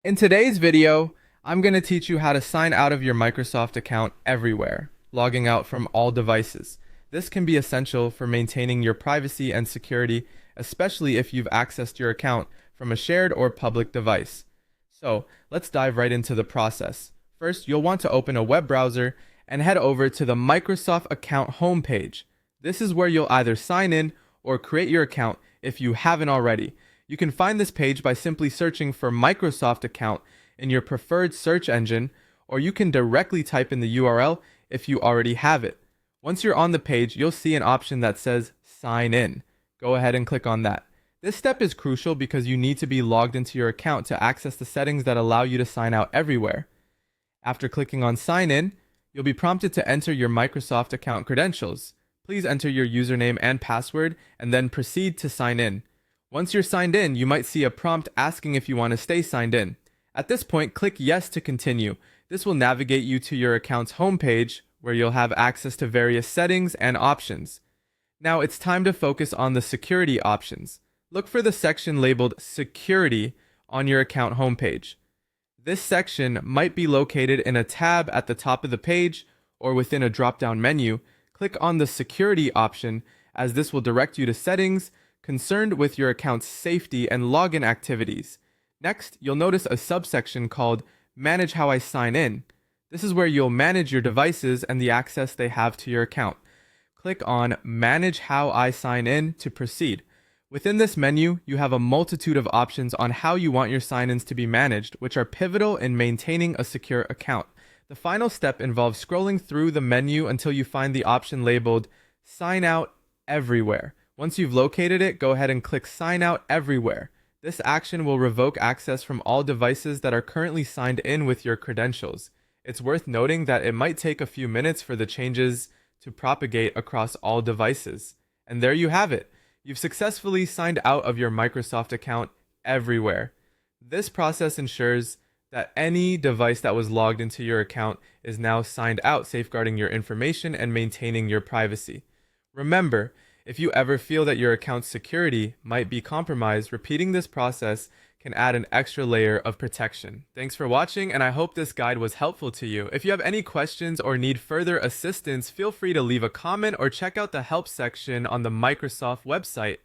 In today's video, I'm going to teach you how to sign out of your Microsoft account everywhere, logging out from all devices. This can be essential for maintaining your privacy and security, especially if you've accessed your account from a shared or public device. So, let's dive right into the process. First, you'll want to open a web browser and head over to the Microsoft account homepage. This is where you'll either sign in or create your account if you haven't already. You can find this page by simply searching for Microsoft account in your preferred search engine, or you can directly type in the URL if you already have it. Once you're on the page, you'll see an option that says Sign In. Go ahead and click on that. This step is crucial because you need to be logged into your account to access the settings that allow you to sign out everywhere. After clicking on Sign In, you'll be prompted to enter your Microsoft account credentials. Please enter your username and password and then proceed to sign in. Once you're signed in, you might see a prompt asking if you want to stay signed in. At this point, click Yes to continue. This will navigate you to your account's homepage, where you'll have access to various settings and options. Now it's time to focus on the security options. Look for the section labeled Security on your account homepage. This section might be located in a tab at the top of the page or within a drop-down menu. Click on the Security option, as this will direct you to settings concerned with your account's safety and login activities. Next, you'll notice a subsection called Manage How I Sign In. This is where you'll manage your devices and the access they have to your account. Click on Manage How I Sign In to proceed. Within this menu, you have a multitude of options on how you want your sign-ins to be managed, which are pivotal in maintaining a secure account. The final step involves scrolling through the menu until you find the option labeled Sign Out Everywhere. Once you've located it, go ahead and click Sign Out Everywhere. This action will revoke access from all devices that are currently signed in with your credentials. It's worth noting that it might take a few minutes for the changes to propagate across all devices. And there you have it. You've successfully signed out of your Microsoft account everywhere. This process ensures that any device that was logged into your account is now signed out, safeguarding your information and maintaining your privacy. Remember, if you ever feel that your account's security might be compromised, repeating this process can add an extra layer of protection. Thanks for watching, and I hope this guide was helpful to you. If you have any questions or need further assistance, feel free to leave a comment or check out the help section on the Microsoft website.